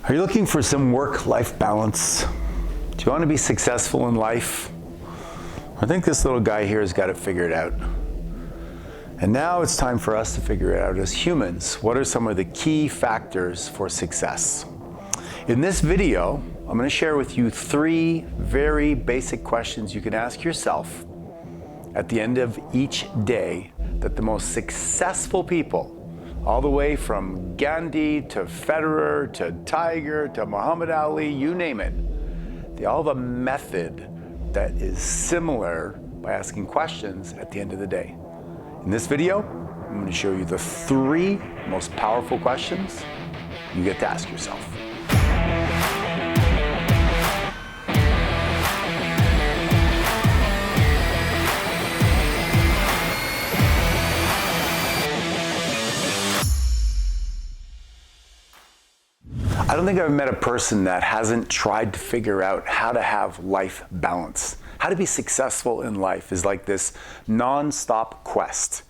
Are you looking for some work-life balance? Do you want to be successful in life? I think this little guy here has got it figured out. And now it's time for us to figure it out as humans. What are some of the key factors for success? In this video, I'm going to share with you 3 very basic questions you can ask yourself at the end of each day that the most successful people, all the way from Gandhi to Federer to Tiger to Muhammad Ali, you name it, they all have a method that is similar by asking questions at the end of the day. In this video, I'm going to show you the 3 most powerful questions you get to ask yourself. I don't think I've met a person that hasn't tried to figure out how to have life balance. How to be successful in life is like this non-stop quest.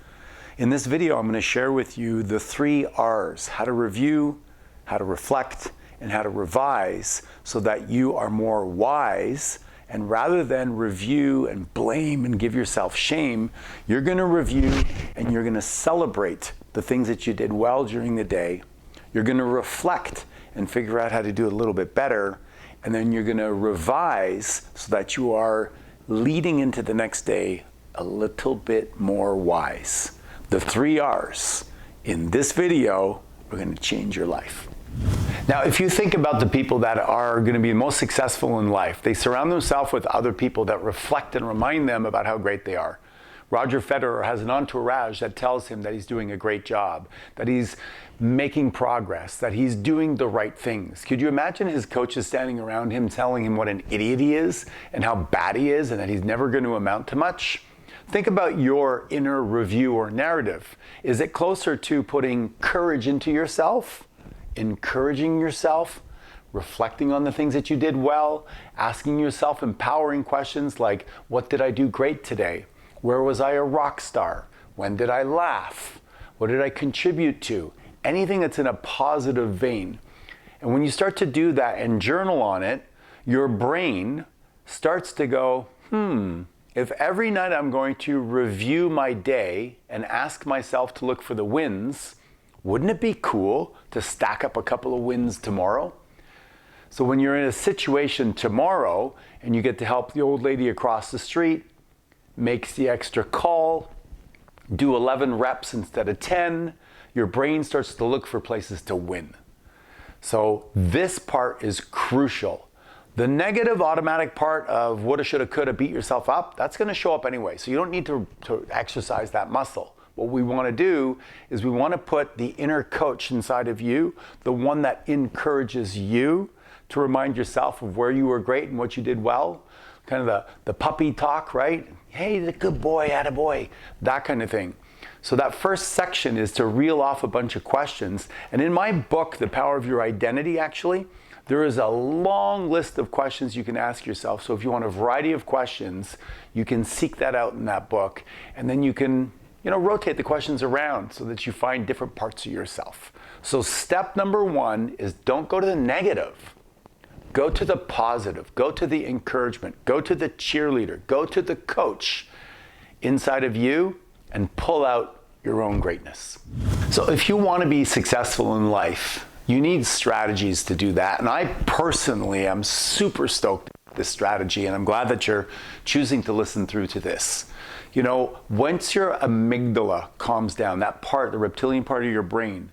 In this video, I'm going to share with you the 3 R's: how to review, how to reflect, and how to revise, so that you are more wise. And rather than review and blame and give yourself shame, you're going to review and you're going to celebrate the things that you did well during the day. You're going to reflect and figure out how to do it a little bit better. And then you're going to revise so that you are leading into the next day a little bit more wise. The 3 R's in this video are going to change your life. Now, if you think about the people that are going to be most successful in life, they surround themselves with other people that reflect and remind them about how great they are. Roger Federer has an entourage that tells him that he's doing a great job, that he's making progress, that he's doing the right things. Could you imagine his coaches standing around him telling him what an idiot he is and how bad he is and that he's never going to amount to much? Think about your inner review or narrative. Is it closer to putting courage into yourself, encouraging yourself, reflecting on the things that you did well, asking yourself empowering questions like, what did I do great today? Where was I a rock star? When did I laugh? What did I contribute to? Anything that's in a positive vein. And when you start to do that and journal on it, your brain starts to go, if every night I'm going to review my day and ask myself to look for the wins, wouldn't it be cool to stack up a couple of wins tomorrow? So when you're in a situation tomorrow and you get to help the old lady across the street, makes the extra call, do 11 reps instead of 10, your brain starts to look for places to win. So this part is crucial. The negative automatic part of woulda, shoulda, coulda, beat yourself up, that's going to show up anyway. So you don't need to exercise that muscle. What we want to do is we want to put the inner coach inside of you, the one that encourages you to remind yourself of where you were great and what you did well. Kind of the puppy talk, right? Hey, the good boy, attaboy, that kind of thing. So that first section is to reel off a bunch of questions. And in my book, The Power of Your Identity, actually, there is a long list of questions you can ask yourself. So if you want a variety of questions, you can seek that out in that book. And then you can, rotate the questions around so that you find different parts of yourself. So step number 1 is don't go to the negative. Go to the positive, go to the encouragement, go to the cheerleader, go to the coach inside of you and pull out your own greatness. So if you want to be successful in life, you need strategies to do that. And I personally am super stoked at this strategy, and I'm glad that you're choosing to listen through to this. Once your amygdala calms down, that part, the reptilian part of your brain,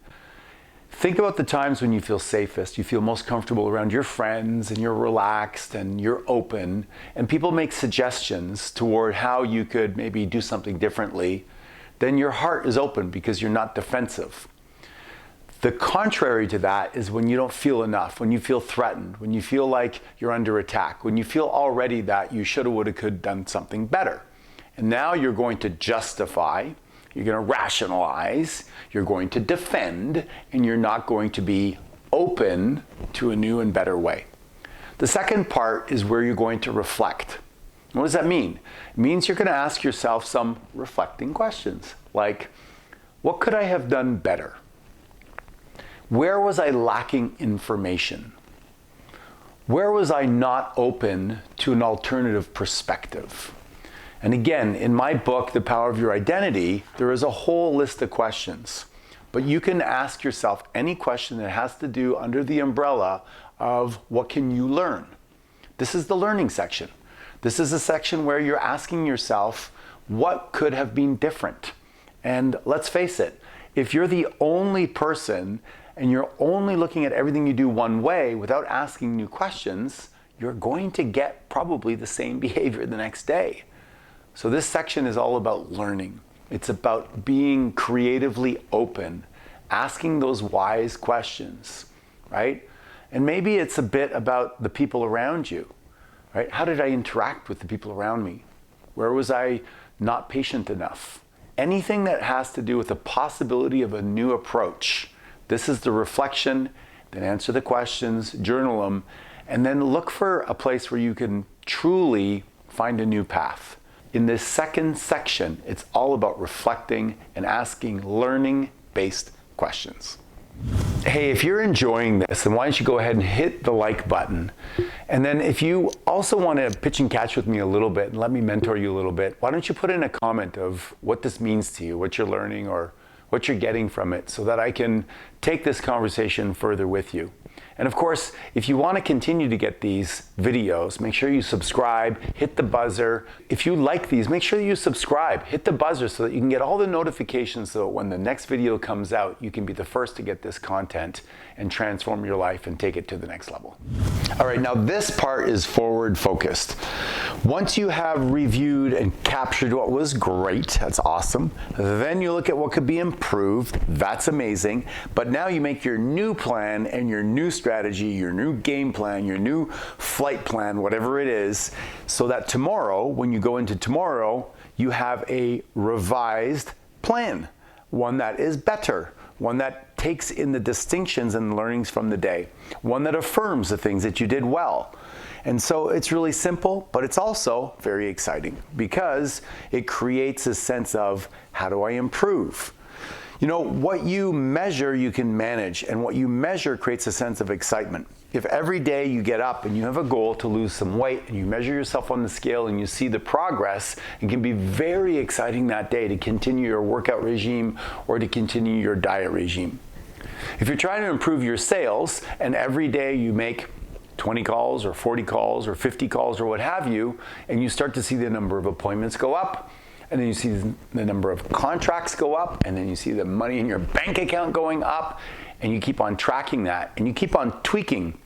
think about the times when you feel safest, you feel most comfortable around your friends, and you're relaxed and you're open, and people make suggestions toward how you could maybe do something differently. Then your heart is open because you're not defensive. The contrary to that is when you don't feel enough, when you feel threatened, when you feel like you're under attack, when you feel already that you shoulda, woulda, could done something better. And now you're going to justify, you're going to rationalize, you're going to defend, and you're not going to be open to a new and better way. The second part is where you're going to reflect. What does that mean? It means you're going to ask yourself some reflecting questions, like, what could I have done better? Where was I lacking information? Where was I not open to an alternative perspective? And again, in my book, The Power of Your Identity, there is a whole list of questions. But you can ask yourself any question that has to do under the umbrella of what can you learn? This is the learning section. This is a section where you're asking yourself, what could have been different? And let's face it, if you're the only person and you're only looking at everything you do one way without asking new questions, you're going to get probably the same behavior the next day. So this section is all about learning. It's about being creatively open, asking those wise questions, right? And maybe it's a bit about the people around you, right? How did I interact with the people around me? Where was I not patient enough? Anything that has to do with the possibility of a new approach. This is the reflection, then answer the questions, journal them, and then look for a place where you can truly find a new path. In this second section, it's all about reflecting and asking learning-based questions. Hey, if you're enjoying this, then why don't you go ahead and hit the like button. And then if you also want to pitch and catch with me a little bit and let me mentor you a little bit, why don't you put in a comment of what this means to you, what you're learning or what you're getting from it, so that I can take this conversation further with you. And of course, if you want to continue to get these videos, make sure you subscribe, hit the buzzer. If you like these, make sure you subscribe, hit the buzzer so that you can get all the notifications, so that when the next video comes out, you can be the first to get this content and transform your life and take it to the next level. All right, now this part is forward focused. Once you have reviewed and captured what was great, that's awesome. Then you look at what could be improved, that's amazing. But now you make your new plan and your new strategy, your new game plan, your new flight plan, whatever it is, so that tomorrow, when you go into tomorrow, you have a revised plan, one that is better, one that takes in the distinctions and learnings from the day, one that affirms the things that you did well. And so it's really simple, but it's also very exciting because it creates a sense of, how do I improve? You know, what you measure, you can manage, and what you measure creates a sense of excitement. If every day you get up and you have a goal to lose some weight and you measure yourself on the scale and you see the progress, it can be very exciting that day to continue your workout regime or to continue your diet regime. If you're trying to improve your sales and every day you make 20 calls or 40 calls or 50 calls or what have you, and you start to see the number of appointments go up, and then you see the number of contracts go up, and then you see the money in your bank account going up, and you keep on tracking that, and you keep on tweaking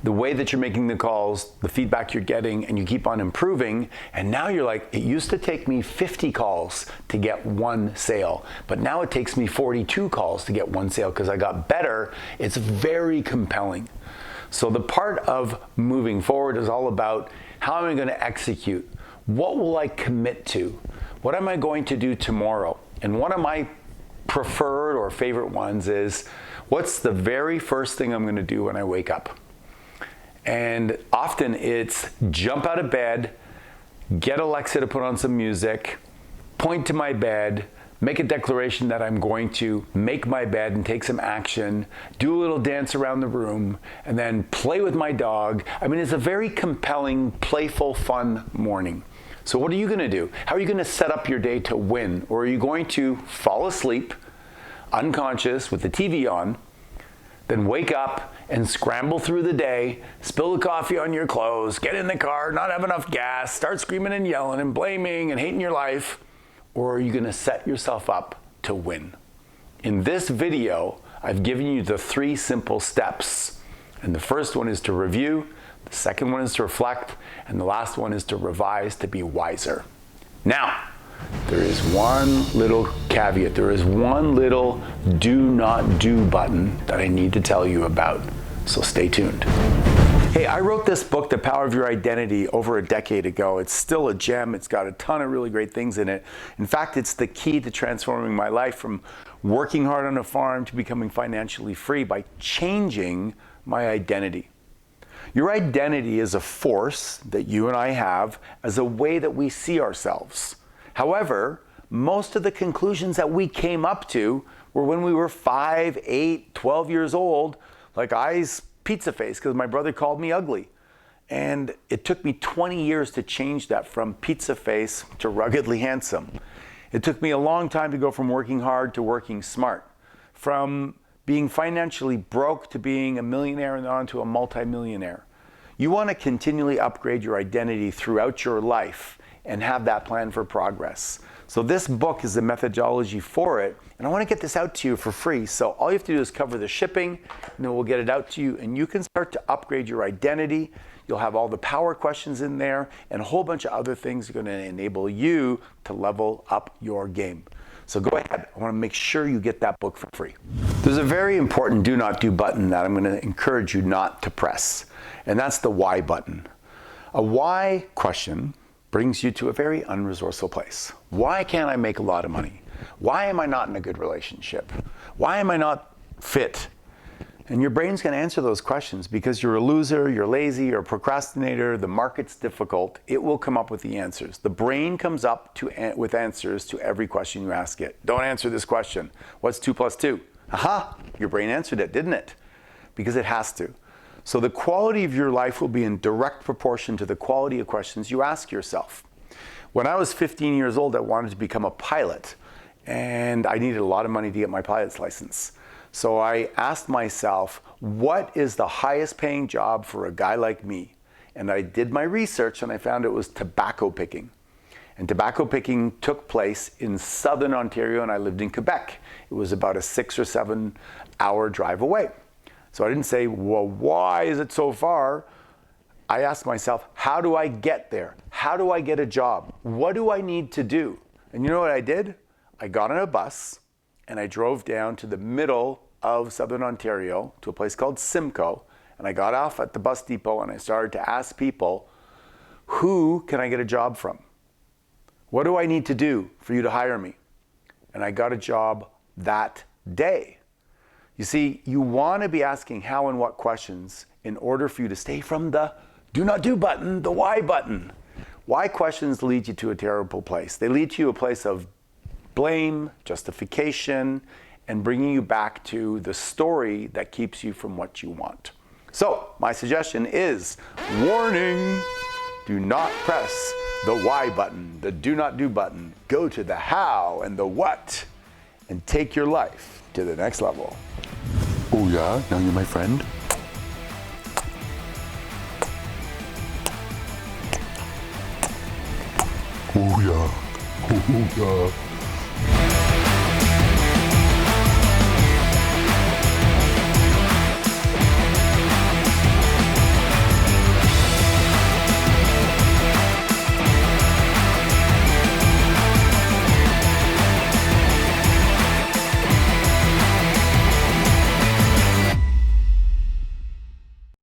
the way that you're making the calls, the feedback you're getting, and you keep on improving, and now you're like, it used to take me 50 calls to get one sale, but now it takes me 42 calls to get one sale because I got better. It's very compelling. So the part of moving forward is all about, how am I going to execute? What will I commit to? What am I going to do tomorrow? And one of my preferred or favorite ones is, what's the very first thing I'm going to do when I wake up? And often it's jump out of bed, get Alexa to put on some music, point to my bed, make a declaration that I'm going to make my bed and take some action, do a little dance around the room, and then play with my dog. I mean, it's a very compelling, playful, fun morning. So what are you going to do? How are you going to set up your day to win? Or are you going to fall asleep, unconscious, with the TV on, then wake up and scramble through the day, spill the coffee on your clothes, get in the car, not have enough gas, start screaming and yelling and blaming and hating your life? Or are you going to set yourself up to win? In this video, I've given you the 3 simple steps. And the first one is to review, the second one is to reflect, and the last one is to revise to be wiser. Now, there is one little caveat. There is one little do not do button that I need to tell you about. So stay tuned. Hey, I wrote this book, The Power of Your Identity, over a decade ago. It's still a gem. It's got a ton of really great things in it. In fact, it's the key to transforming my life from working hard on a farm to becoming financially free by changing my identity. Your identity is a force that you and I have as a way that we see ourselves. However, most of the conclusions that we came up to were when we were 5, 8, 12 years old, like I's pizza face because my brother called me ugly. And it took me 20 years to change that from pizza face to ruggedly handsome. It took me a long time to go from working hard to working smart, from being financially broke to being a millionaire and on to a multimillionaire. You want to continually upgrade your identity throughout your life and have that plan for progress. So this book is the methodology for it, and I want to get this out to you for free. So all you have to do is cover the shipping, and then we'll get it out to you, and you can start to upgrade your identity. You'll have all the power questions in there and a whole bunch of other things that are going to enable you to level up your game. So go ahead. I want to make sure you get that book for free. There's a very important do not do button that I'm going to encourage you not to press, and that's the why button. A why question brings you to a very unresourceful place. Why can't I make a lot of money? Why am I not in a good relationship? Why am I not fit? And your brain's going to answer those questions because you're a loser, you're lazy, you're a procrastinator, the market's difficult. It will come up with the answers. The brain comes up with answers to every question you ask it. Don't answer this question. What's 2 plus 2? Aha! Your brain answered it, didn't it? Because it has to. So the quality of your life will be in direct proportion to the quality of questions you ask yourself. When I was 15 years old, I wanted to become a pilot, and I needed a lot of money to get my pilot's license. So I asked myself, what is the highest paying job for a guy like me? And I did my research and I found it was tobacco picking. And tobacco picking took place in southern Ontario, and I lived in Quebec. It was about a 6 or 7 hour drive away. So I didn't say, well, why is it so far? I asked myself, how do I get there? How do I get a job? What do I need to do? And you know what I did? I got on a bus and I drove down to the middle of southern Ontario to a place called Simcoe, and I got off at the bus depot and I started to ask people, who can I get a job from? What do I need to do for you to hire me? And I got a job that day. You see, you want to be asking how and what questions in order for you to stay from the do not do button, the why button. Why questions lead you to a terrible place. They lead to a place of blame, justification, and bringing you back to the story that keeps you from what you want. So my suggestion is, warning, do not press the why button, the do not do button. Go to the how and the what and take your life to the next level. Oh yeah, now you're my friend. Oh yeah, oh yeah.